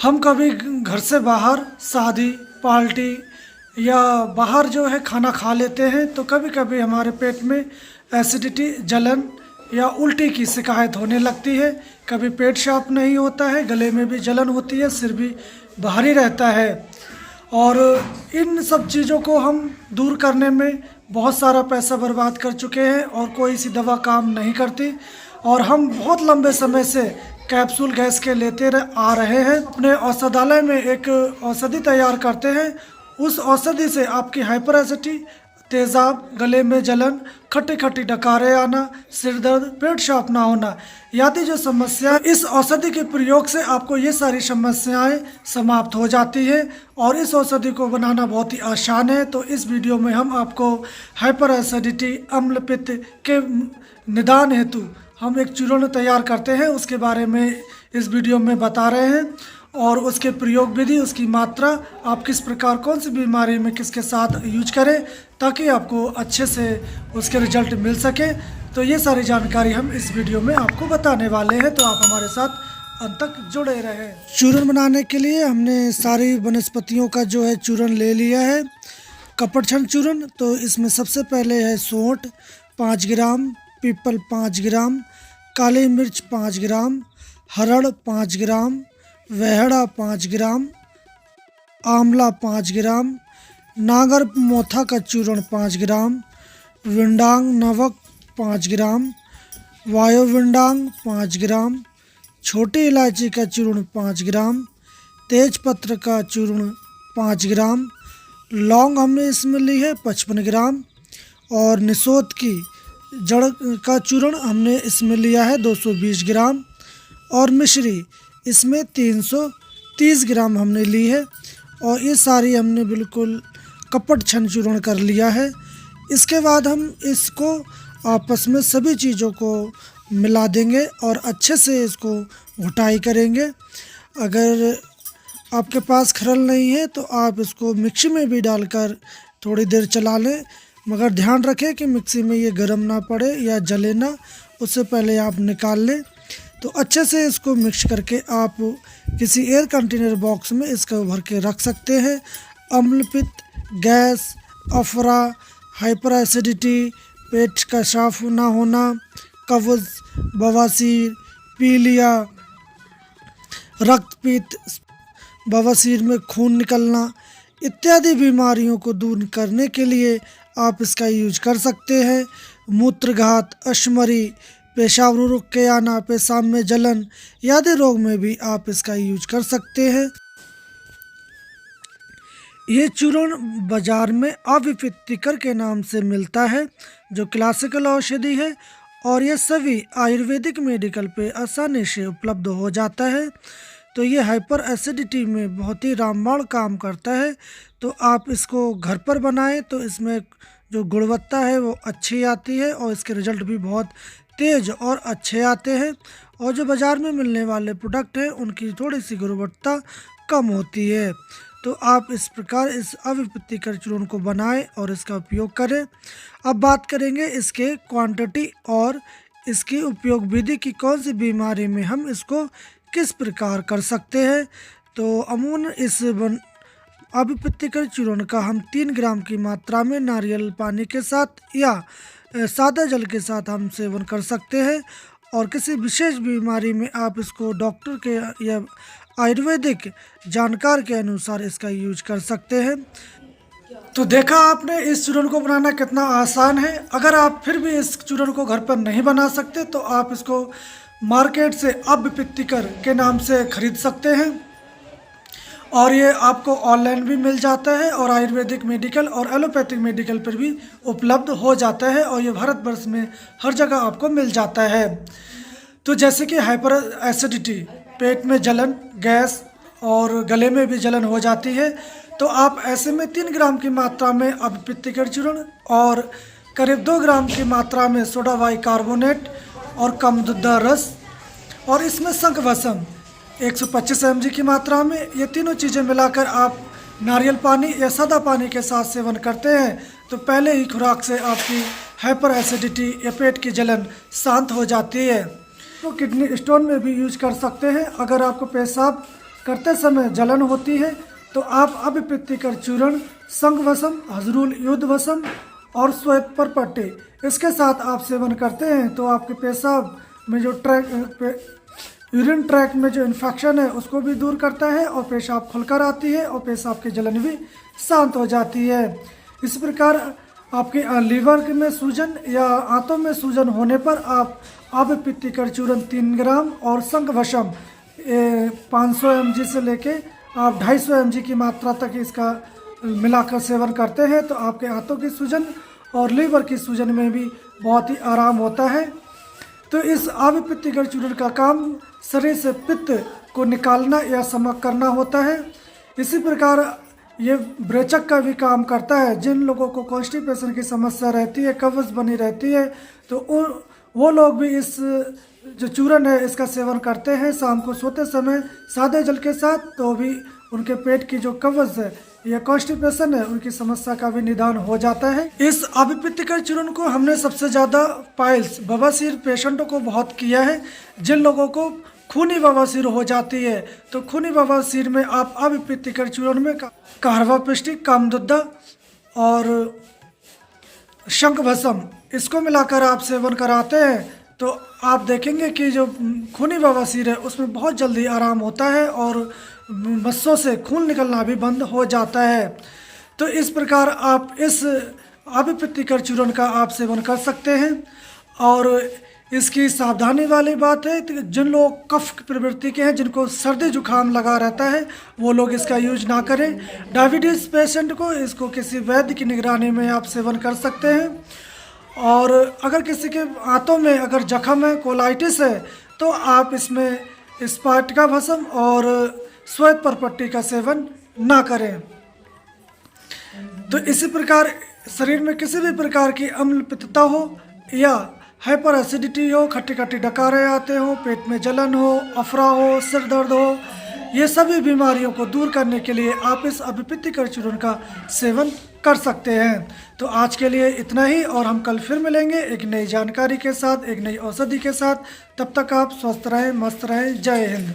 हम कभी घर से बाहर शादी पार्टी या बाहर जो है खाना खा लेते हैं तो कभी कभी हमारे पेट में एसिडिटी जलन या उल्टी की शिकायत होने लगती है। कभी पेट साफ नहीं होता है, गले में भी जलन होती है, सिर भी भारी रहता है। और इन सब चीज़ों को हम दूर करने में बहुत सारा पैसा बर्बाद कर चुके हैं और कोई सी दवा काम नहीं करती। और हम बहुत लंबे समय से कैप्सूल गैस के लेते आ रहे हैं। अपने औषधालय में एक औषधि तैयार करते हैं। उस औषधि से आपकी हाइपर एसिडिटी, तेज़ाब, गले में जलन, खट्टी खट्टी डकारे आना, सिर दर्द, पेट साफ ना होना आदि जो समस्या, इस औषधि के प्रयोग से आपको ये सारी समस्याएं समाप्त हो जाती है। और इस औषधि को बनाना बहुत ही आसान है। तो इस वीडियो में हम आपको हाइपर एसिडिटी, अम्ल पित्त के निदान हेतु हम एक चूर्ण तैयार करते हैं, उसके बारे में इस वीडियो में बता रहे हैं। और उसके प्रयोग विधि, उसकी मात्रा, आप किस प्रकार कौन सी बीमारी में किसके साथ यूज करें ताकि आपको अच्छे से उसके रिजल्ट मिल सके। तो ये सारी जानकारी हम इस वीडियो में आपको बताने वाले हैं, तो आप हमारे साथ अंत तक जुड़े रहें। चूर्ण बनाने के लिए हमने सारी वनस्पतियों का जो है चूर्ण ले लिया है। कपड़छन चूर्ण, तो इसमें सबसे पहले है सौंठ 5 ग्राम, पीपल 5 ग्राम, काली मिर्च 5 ग्राम, हरड़ 5 ग्राम, वहड़ा 5 ग्राम, आंवला 5 ग्राम, नागर मोथा का चूर्ण 5 ग्राम, विंडांग नवक 5 ग्राम, वायुविंडांग 5 ग्राम, छोटी इलायची का चूर्ण 5 ग्राम, तेजपत्र का चूर्ण 5 ग्राम, लौंग हमने इसमें ली है 55 ग्राम, और निसोत की जड़ का चूर्ण हमने इसमें लिया है 220 ग्राम, और मिश्री इसमें 330 ग्राम हमने ली है। और ये सारी हमने बिल्कुल कपट छन चूर्ण कर लिया है। इसके बाद हम इसको आपस में सभी चीज़ों को मिला देंगे और अच्छे से इसको घुटाई करेंगे। अगर आपके पास खरल नहीं है तो आप इसको मिक्सी में भी डालकर थोड़ी देर चला लें, मगर ध्यान रखें कि मिक्सी में ये गर्म ना पड़े या जले ना, उससे पहले आप निकाल लें। तो अच्छे से इसको मिक्स करके आप किसी एयर कंटेनर बॉक्स में इसको भर के रख सकते हैं। अम्ल पित्त, गैस, अफरा, हाइपर एसिडिटी, पेट का साफ ना होना, कब्ज, बवासीर, पीलिया, रक्तपित्त, बवासीर में खून निकलना इत्यादि बीमारियों को दूर करने के लिए आप इसका यूज कर सकते हैं। मूत्रघात, अश्मरी, पेशाब रुक के आना, पेशाब में जलन आदि रोग में भी आप इसका यूज कर सकते हैं। ये चूर्ण बाजार में अविपित्तिकर के नाम से मिलता है, जो क्लासिकल औषधि है, और ये सभी आयुर्वेदिक मेडिकल पे आसानी से उपलब्ध हो जाता है। तो ये हाइपर एसिडिटी में बहुत ही रामबाण काम करता है। तो आप इसको घर पर बनाएं तो इसमें जो गुणवत्ता है वो अच्छी आती है और इसके रिजल्ट भी बहुत तेज़ और अच्छे आते हैं। और जो बाज़ार में मिलने वाले प्रोडक्ट हैं उनकी थोड़ी सी गुणवत्ता कम होती है। तो आप इस प्रकार इस अविपित्तिकर चूर्ण को बनाएं और इसका उपयोग करें। अब बात करेंगे इसके क्वांटिटी और इसकी उपयोग विधि की, कौन सी बीमारी में हम इसको किस प्रकार कर सकते हैं। तो अमूमन इस अविपित्तिकर चूर्ण का हम 3 ग्राम की मात्रा में नारियल पानी के साथ या सादा जल के साथ हम सेवन कर सकते हैं। और किसी विशेष बीमारी में आप इसको डॉक्टर के या आयुर्वेदिक जानकार के अनुसार इसका यूज कर सकते हैं। तो देखा आपने इस चूर्ण को बनाना कितना आसान है। अगर आप फिर भी इस चूर्ण को घर पर नहीं बना सकते तो आप इसको मार्केट से अविपित्तिकर के नाम से खरीद सकते हैं, और ये आपको ऑनलाइन भी मिल जाता है और आयुर्वेदिक मेडिकल और एलोपैथिक मेडिकल पर भी उपलब्ध हो जाता है, और ये भारतवर्ष में हर जगह आपको मिल जाता है। तो जैसे कि हाइपर एसिडिटी, पेट में जलन, गैस और गले में भी जलन हो जाती है, तो आप ऐसे में 3 ग्राम की मात्रा में अविपित्तिकर चूर्ण और करीब 2 ग्राम की मात्रा में सोडा बाइकार्बोनेट और कमदुद्धा रस और इसमें शंखवसम 125 mg की मात्रा में, ये तीनों चीज़ें मिलाकर आप नारियल पानी या सादा पानी के साथ सेवन करते हैं तो पहले ही खुराक से आपकी हाइपर एसिडिटी या पेट की जलन शांत हो जाती है। तो किडनी स्टोन में भी यूज कर सकते हैं। अगर आपको पेशाब करते समय जलन होती है तो आप अभिप्रीतिकर चूर्ण, संघवसम, हजरूल युद्धवसम और श्वेत परपट्टी इसके साथ आप सेवन करते हैं तो आपके पेशाब में जो यूरिन ट्रैक में जो इन्फेक्शन है उसको भी दूर करता है और पेशाब खुलकर आती है और पेशाब की जलन भी शांत हो जाती है। इस प्रकार आपके लीवर में सूजन या आंतों में सूजन होने पर आप अभिप्रीतिकर चूर्ण 3 ग्राम और संघवसम 500 mg से लेके आप 250 mg की मात्रा तक इसका मिलाकर सेवन करते हैं तो आपके आंतों की सूजन और लीवर की सूजन में भी बहुत ही आराम होता है। तो इस अभिप्रीतिकर चूर्ण का काम शरीर से पित्त को निकालना या समाप्त करना होता है। इसी प्रकार ये ब्रेचक का भी काम करता है। जिन लोगों को कॉन्स्टिपेशन की समस्या रहती है, कब्ज बनी रहती है, तो वो लोग भी इस जो चूर्ण है इसका सेवन करते हैं शाम को सोते समय सादे जल के साथ, तो भी उनके पेट की जो कब्ज है या कॉन्स्टिपेशन है उनकी समस्या का भी निदान हो जाता है। इस अभिप्रीतिकर चूर्ण को हमने सबसे ज़्यादा पाइल्स बवासीर पेशेंटों को बहुत किया है। जिन लोगों को खूनी बवासीर हो जाती है तो खूनी बवासीर में आप अभिप्रीतिकर चूर्ण में कहरवा पिष्टिक, कामदुद्धा और शंखभस्म इसको मिलाकर आप सेवन कराते हैं तो आप देखेंगे कि जो खूनी बवासीर है उसमें बहुत जल्दी आराम होता है और मस्सों से खून निकलना भी बंद हो जाता है। तो इस प्रकार आप इस अभिप्रीतिकर चूर्ण का आप सेवन कर सकते हैं। और इसकी सावधानी वाली बात है कि जिन लोग कफ की प्रवृत्ति के हैं, जिनको सर्दी जुकाम लगा रहता है, वो लोग इसका यूज ना करें। डायबिटीज़ पेशेंट को इसको किसी वैद्य की निगरानी में आप सेवन कर सकते हैं। और अगर किसी के आंतों में अगर जख्म है, कोलाइटिस है, तो आप इसमें स्पाटिका भस्म और श्वेत परपट्टी का सेवन ना करें। तो इसी प्रकार शरीर में किसी भी प्रकार की अम्लपित्तता हो या हाइपर एसिडिटी हो, खट्टी खट्टी डकारे आते हो, पेट में जलन हो, अफरा हो, सिर दर्द हो, ये सभी बीमारियों को दूर करने के लिए आप इस अभिप्रीतिकर चूर्ण का सेवन कर सकते हैं। तो आज के लिए इतना ही और हम कल फिर मिलेंगे एक नई जानकारी के साथ, एक नई औषधि के साथ। तब तक आप स्वस्थ रहें, मस्त रहें। जय हिंद।